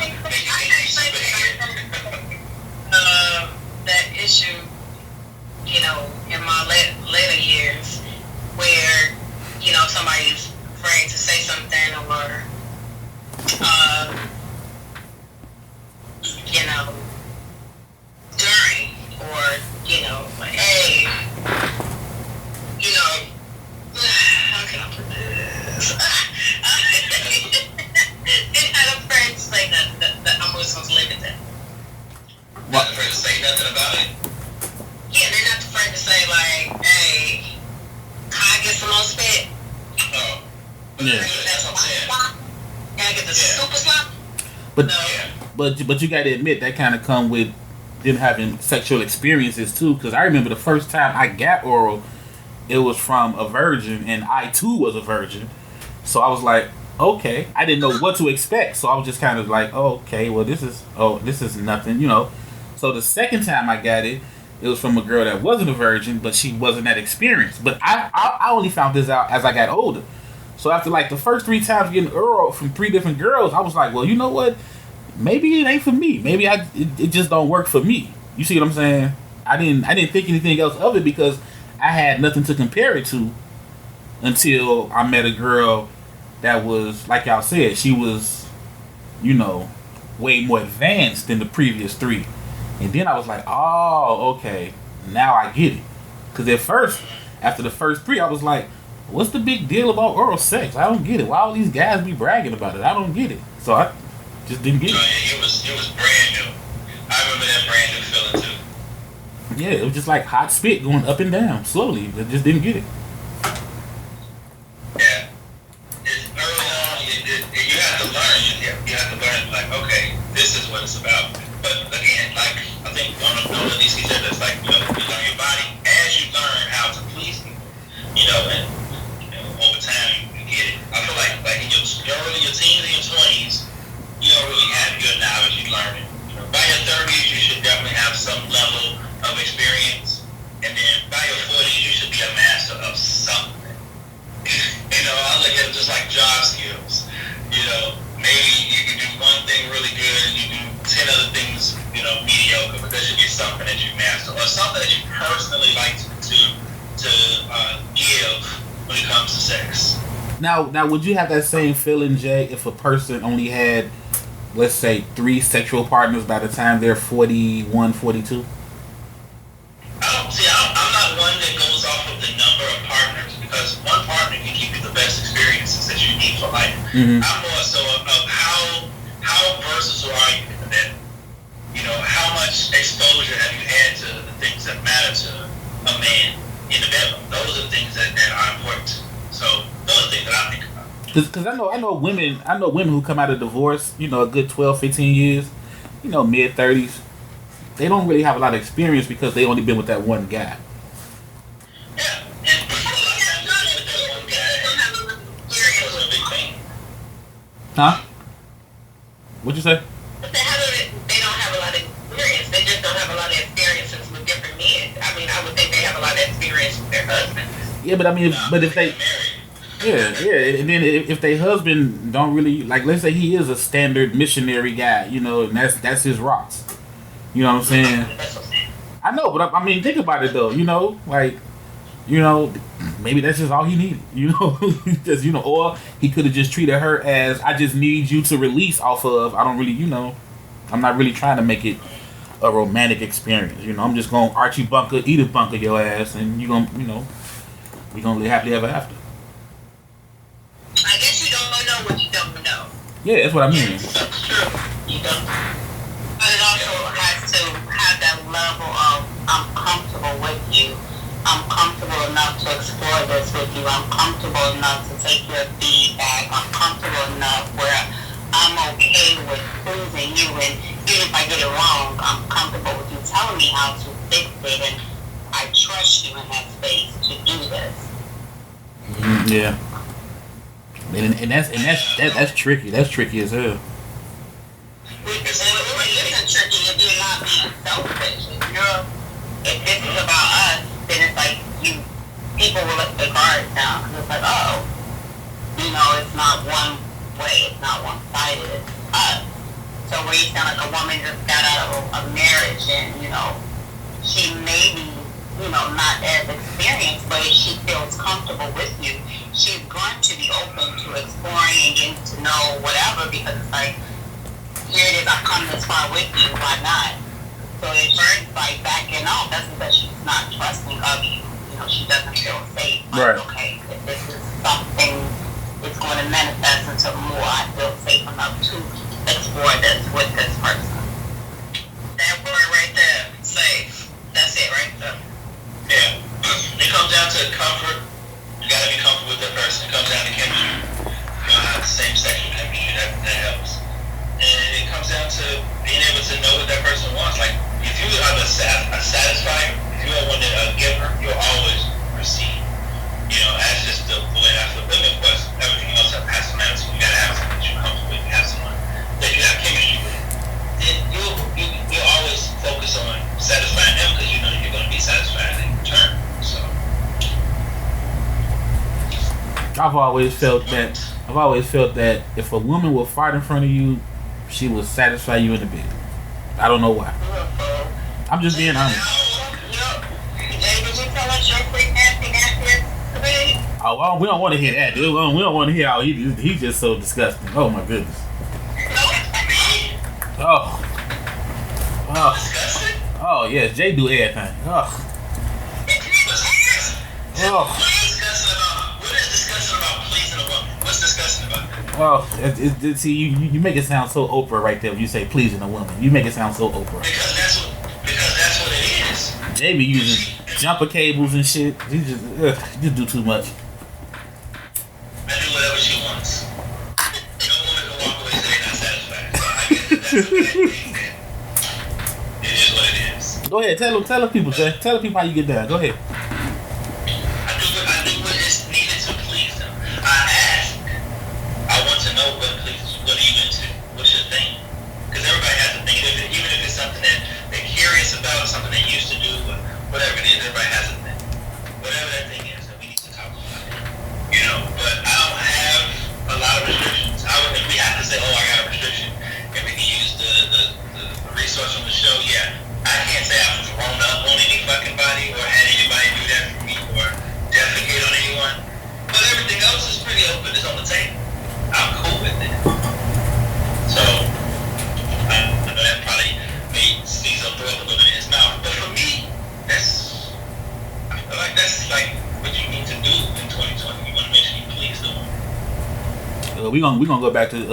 superhead. That issue, you know, in my later years, where, you know, somebody's afraid to say something or, you know, during, or, you know, like, hey, you know, how can I put this? They're not afraid to say that I'm just going to leave it there. Not afraid to say nothing about it? Yeah, they're not afraid to say, like, hey, can I get some more spit? Oh. Yeah. That's what I'm saying. Can I get the super slop? but No. but you got to admit that kind of come with them having sexual experiences too. Because I remember the first time I got oral, it was from a virgin, and I too was a virgin. So I was like, okay, I didn't know what to expect. So I was just kind of like, oh, okay, well this is nothing, you know. So the second time I got it, it was from a girl that wasn't a virgin, but she wasn't that experienced. But I only found this out as I got older. So after like the first 3 times getting oral from 3 different girls, I was like, well, you know what? Maybe it ain't for me. Maybe it just don't work for me. You see what I'm saying? I didn't think anything else of it because I had nothing to compare it to until I met a girl that was, like y'all said, she was, you know, way more advanced than the previous 3. And then I was like, oh, okay, now I get it. Because at first, after the first 3, I was like, what's the big deal about oral sex? I don't get it. Why all these guys be bragging about it? I don't get it. So I just didn't get it. It was brand new. I remember that brand new feeling too. Yeah, it was just like hot spit going up and down slowly. I just didn't get it. Yeah. It's early on, you have to learn. You have to learn, like, okay, this is what it's about. But again, like, I think one of the DC said this, like, you learn your body as you learn how to please people. You know, and over time you get it. I feel like in your teens and your 20s, you don't really have good knowledge. You learn it. You know, by your 30s, you should definitely have some level of experience, and then by your 40s, you should be a master of something. You know, I look at it just like job skills. You know, maybe you can do one thing really good, and you do 10 other things, you know, mediocre, but there should be something that you master, or something that you personally like to give when it comes to sex. Now, would you have that same feeling, Jay, if a person only had, let's say, 3 sexual partners by the time they're 41, 42? I'm not one that goes off of the number of partners, because one partner can give you the best experiences that you need for life. Mm-hmm. I'm more so of how versatile are you in that? You know, how much exposure have you had to the things that matter to a man in the bedroom? Those are the things that are important. So those are the things that I think about. Because I know women who come out of divorce, you know, a good 12, 15 years, you know, mid-30s, they don't really have a lot of experience because they only been with that one guy. Yeah, and a lot of times with that one guy, it wasn't a big thing. Huh? What'd you say? But they don't have a lot of experience. They just don't have a lot of experiences with different men. I mean, I would think they have a lot of experience with their husbands. Yeah, but I mean, but if they... Yeah, and then if their husband don't really, like, let's say he is a standard missionary guy, you know, and that's his rocks. You know what I'm saying? I know, but I mean, think about it though. You know, like, you know, maybe that's just all he needed. You know, just, you know, or he could have just treated her as, I just need you to release off of. I don't really, you know, I'm not really trying to make it a romantic experience. You know, I'm just gonna Archie Bunker, Edith Bunker your ass, and you gonna, you know, we gonna live happily ever after. I guess you don't know what you don't know. Yeah, that's what I mean. That's true. You don't. But it also has to have that level of, I'm comfortable with you. I'm comfortable enough to explore this with you. I'm comfortable enough to take your feedback. I'm comfortable enough where I'm okay with pleasing you. And even if I get it wrong, I'm comfortable with you telling me how to fix it. And I trust you in that space to do this. Yeah. And that's tricky. That's tricky as hell. It isn't tricky if you're not being selfish. If this is about us, then it's like people will let their guard down. It's like, oh, you know, it's not one way. It's not one-sided. It's us. So where you sound like a woman just got out of a marriage and, she may be, not as experienced, but if she feels comfortable with you, she's going to be open to exploring and getting to know whatever, because it's like, here it is, I've come this far with you, why not? So if she's like backing off, that's because she's not trusting of you. She doesn't feel safe. Like, right. Okay, if this is something that's going to manifest into more, I feel safe enough to explore this with this person. That word right there, safe. That's it right there. Yeah. It comes down to comfort. You gotta be comfortable with that person. It comes down to chemistry. Have the same sexual chemistry, that helps. And it comes down to being able to know what that person wants. Like, if you are a satisfier, if you are one that a giver, you'll always receive. That's just the way I feel. But of course, everything else has to matter. So you gotta have someone that you're comfortable with. You have someone that you have chemistry with. Then you'll always focus on satisfying them because you know you're going to be satisfied in return. So I've always felt that if a woman will fart in front of you, she will satisfy you in the bed. I don't know why. I'm just being honest. Oh, we don't want to hear that, dude. We don't want to hear how he's just so disgusting. Oh my goodness. Oh yes, Jay do everything. what is disgusting about pleasing a woman? What's disgusting about that? See, you make it sound so Oprah right there when you say pleasing a woman. You make it sound so Oprah. Because that's what it is. Jay be using jumper cables and shit. He just do too much. I do whatever she wants. No woman can walk away and say they're not satisfied. So I guess that's what it is what it is. Go ahead, tell the people, Jay. Tell the people how you get down. Go ahead. I do what is needed to please them. I want to know what pleases you. What are you into? What's your thing? Because everybody has a thing. Even if it's something that they're curious about, something they used to do, or whatever it is, everybody has a thing. Whatever that thing is that we need to talk about it. But I don't have a lot of restrictions. If we have to say, I got a restriction, and we can use the resource on the show, yeah. I can't say I've thrown up on any fucking body or had anybody do that for me or defecate on anyone. But everything else is pretty open. It's on the table. I'm cool with it. So, I know that probably made Stezo throw up a little bit in his mouth. But for me, that's like what you need to do in 2020. You want to make sure you please the woman. We're gonna go back to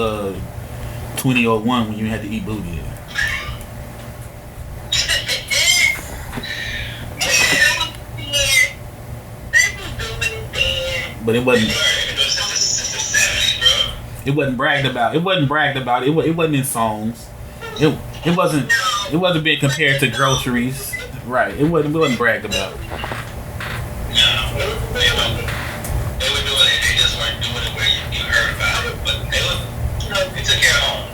2001 when you had to eat booty. But it wasn't. It wasn't bragged about. It wasn't bragged about. It wasn't in songs. It wasn't being compared to groceries. Right. It wasn't bragged about. No, they were doing it. They just weren't doing it where you heard about it. But they took care of home.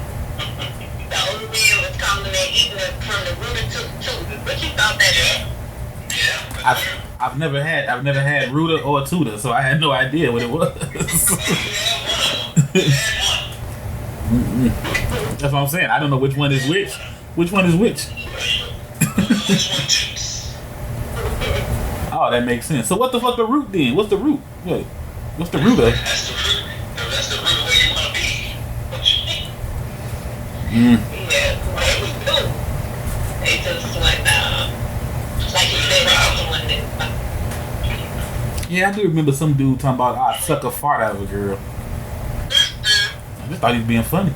The old man was complimenting even from the rooter to the tutor. What you thought that is? Yeah. I've never had Ruta or Tutor, so I had no idea what it was. That's what I'm saying. I don't know which one is which. Which one is which? Oh, that makes sense. So what the fuck the root then? What's the root? Wait, what's the root of? That's the root. That's the root of where you want to be. What you think? Yeah, what we do. They just like you said, someone that. Yeah, I do remember some dude talking about I suck a fart out of a girl. I just thought he was being funny.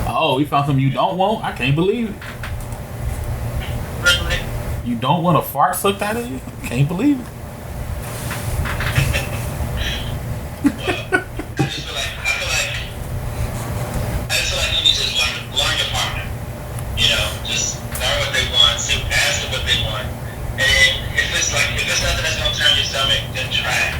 Oh, you found something you don't want? I can't believe it. You don't want a fart sucked out of you? Can't believe it. Just learn what they want, ask them what they want, and then if it's nothing that's gonna turn your stomach, then try it.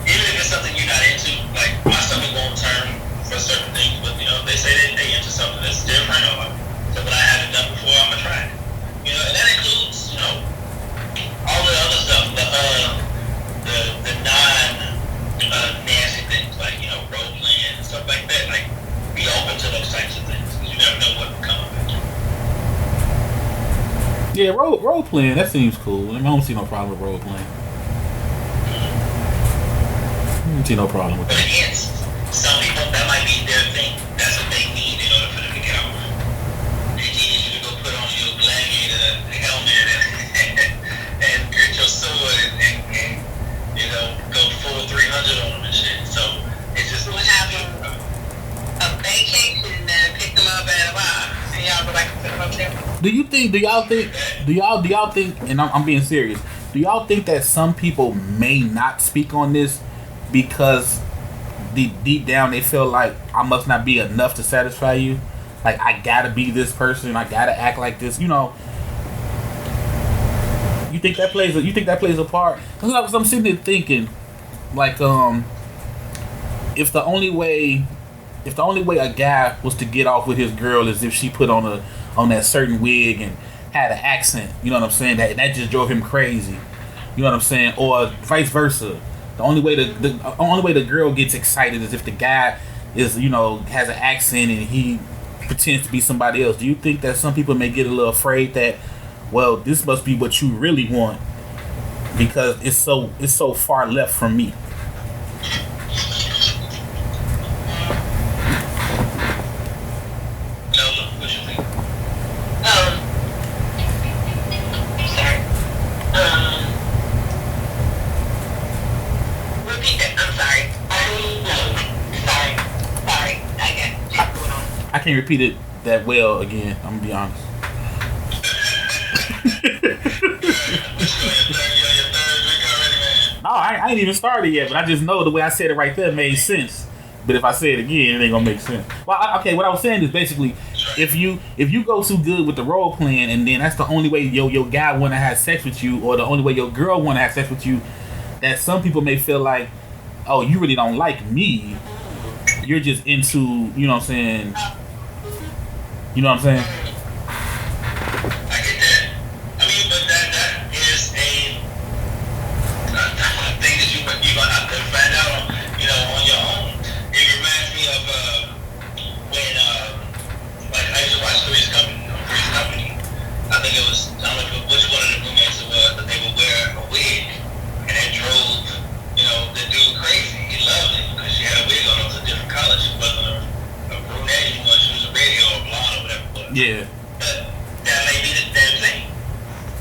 Even if it's something you're not into, like my stomach won't turn for certain things, but if they say they into something that's different or something I haven't done before, I'm gonna try it. And that includes, Yeah, role playing, that seems cool. I don't see no problem with role playing. I don't see no problem with But that. again, some people, that might be their thing. That's what they need in order for them to get off. They need you to go put on your gladiator helmet and get your sword and you know, go full 300 on them and shit. So it's just What happened? A vacation and pick them up at a bar. And y'all go back and pick them up there. Do y'all think, and I'm being serious, do y'all think that some people may not speak on this because deep down they feel like I must not be enough to satisfy you? Like, I gotta be this person, I gotta act like this, you know? You think that plays a part? Because I'm sitting there thinking, like, if the only way a guy was to get off with his girl is if she put on that certain wig and had an accent, you know what I'm saying? That just drove him crazy. You know what I'm saying? Or vice versa. The only way the girl gets excited is if the guy is, you know, has an accent and he pretends to be somebody else. Do you think that some people may get a little afraid that, well, this must be what you really want because it's so far left from me? I can't repeat it that well again. I'm gonna be honest. No, I ain't even started yet, but I just know the way I said it right there made sense. But if I say it again, it ain't gonna make sense. Well, okay, what I was saying is basically, if you go too good with the role playing, and then that's the only way your guy wanna have sex with you, or the only way your girl wanna have sex with you, that some people may feel like, oh, you really don't like me. You're just into, you know what I'm saying. You know what I'm saying? I get that. I mean, but that is a thing that you're gonna have to find out on, you know, on your own. It reminds me of when like I used to watch Three's Company. I think it was, I don't know which one of the roommates it was, but they would wear a wig, and it drove, you know, the dude crazy. He loved it because she had a wig on. It was a different color. She wasn't a brunette anymore. She was a red or a blonde or whatever. Yeah. But that may be the damn thing,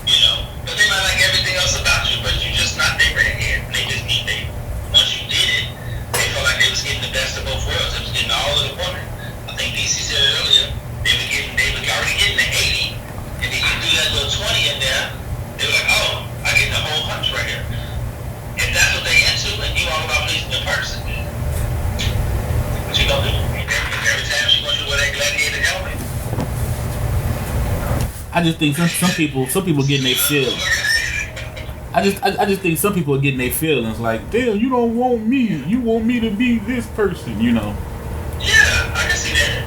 you know. But they might like everything else about you, but you just not their redhead. They just need once you did it, they felt like they was getting the best of both worlds. They was getting all of the women. I think DC said it earlier. They were already getting the 80, and then you do that little 20 in there. They were like, oh, I get the whole punch right here. If that's what they into, and you all about pleasing the person, what you gonna do? Every time she wants you to wear that gladiator helmet. I just think some people getting their feelings. I just think some people are getting their feelings like, damn, you don't want me. You want me to be this person, you know. Yeah, I can see that.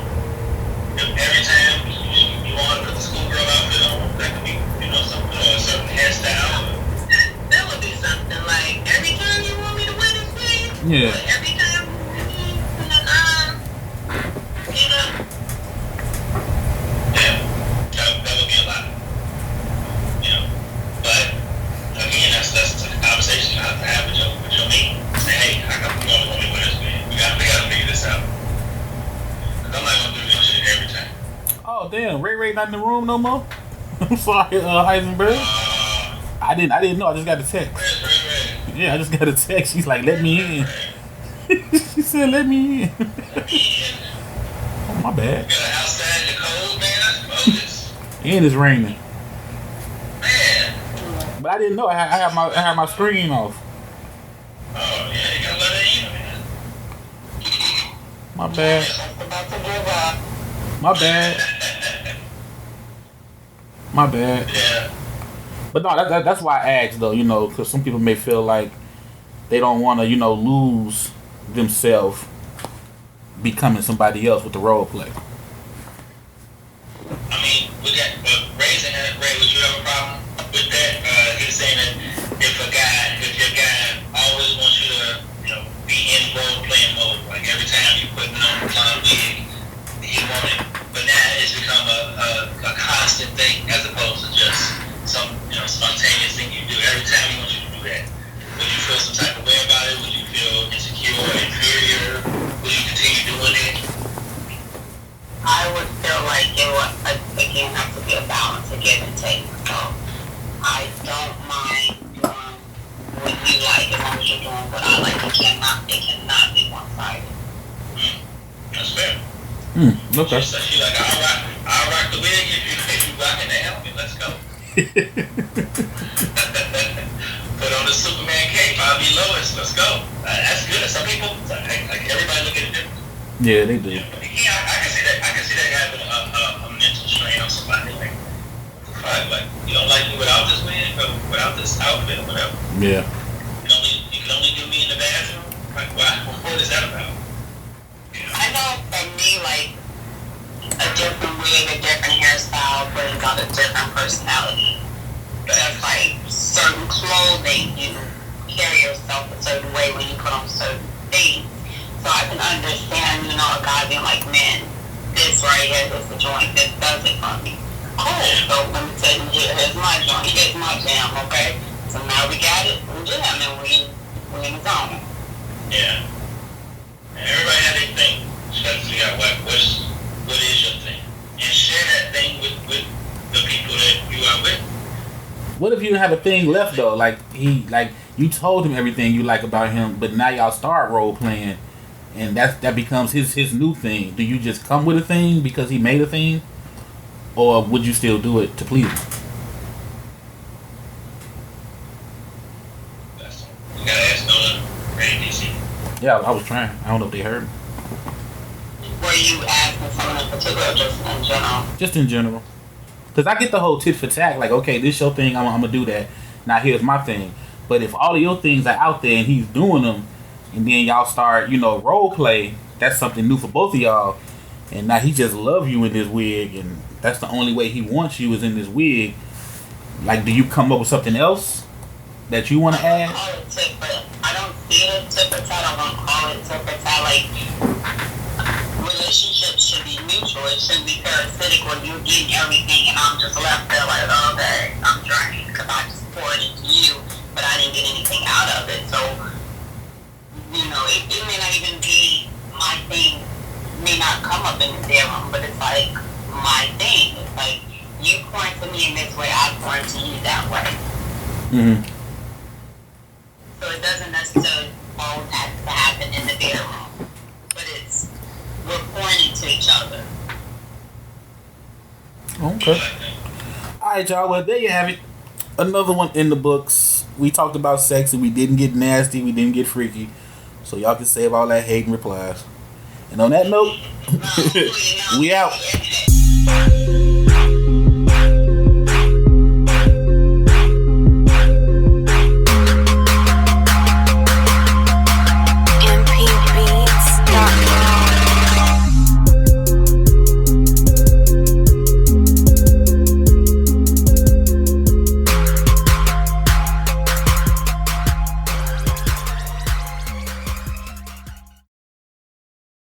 Every time you want to put the schoolgirl outfit on, that could be, you know, something, or a certain hairstyle. That would be something like, every time you want me to wear this thing? Yeah. Every time, you know? Yeah, that would be a lot. You know, but again, that's the conversation you have to have with your mate. Say, hey, I got to want me with this man. We got to figure this out. Cause I'm not gonna do this shit every time. Oh damn, Ray not in the room no more. I'm sorry, Heisenberg. I didn't know. I just got a text. Ray. Yeah, I just got a text. She's like, let me in. She said, let me in. Oh, my bad. Got outside in the cold, man. I suppose. And it's raining. Man. But I didn't know. I had my screen off. Oh yeah, you gotta let it in, man. My bad. My bad. My bad. Yeah. But no, that's why I asked though, you know, because some people may feel like they don't want to, you know, lose themselves becoming somebody else with the role play. I mean, with that, Ray, would you have a problem with that? He was saying that if your guy always wants you to, you know, be in role playing mode, like every time you putting on the wig, he want it, but now it's become a constant thing as opposed to just Okay. She's like, I'll rock the wig if you rocking the helmet. Let's go. Put on the Superman cape. I'll be Lois. Let's go. That's good. Some people, like everybody look at it different. Yeah, they do. Yeah, I can see that. I can see that having a mental strain on somebody. Like you don't like me without this wig, or without this outfit, or whatever. Yeah. You can only do me in the bathroom. Like, what is that about? I know for me, like, a different wig, a different hairstyle brings out a different personality. Just like certain clothing, you carry yourself a certain way when you put on certain things. So I can understand, a guy being like, man, this right here is the joint that does it for me. Cool. So let me tell you, here's my joint, here's my jam, okay? So now we got it, we're jamming, we're in the zone. Yeah. And everybody has their thing. You got to figure out what is your thing. And share that thing with the people that you are with. What if you didn't have a thing left though? Like you told him everything you like about him, but now y'all start role playing, and that becomes his new thing. Do you just come with a thing because he made a thing, or would you still do it to please him? You gotta ask Nolan, Ready DC. Yeah, I was trying. I don't know if they heard me. Were you asking someone in particular, or just in general? Just in general. Because I get the whole tit for tat, like, okay, this your thing, I'm going to do that. Now here's my thing. But if all of your things are out there and he's doing them, and then y'all start, role play, that's something new for both of y'all. And now he just love you in this wig, and that's the only way he wants you is in this wig. Like, do you come up with something else that you want to add? I don't see it tit for tat. I don't call it tit for tat. Like, relationships should be mutual. It shouldn't be parasitic where you're getting everything and I'm just left there like, okay, I'm drained because I just poured into you, but I didn't get anything out of it. So, it may not even be my thing, may not come up in the bedroom, but it's like my thing. It's like you pour into me in this way, I pour into you that way. Mm-hmm. So it doesn't necessarily always have to happen in the bedroom, but we're pouring into each other. Okay. Alright, y'all. Well, there you have it. Another one in the books. We talked about sex and we didn't get nasty. We didn't get freaky. So y'all can save all that hate and replies. And on that note, we out.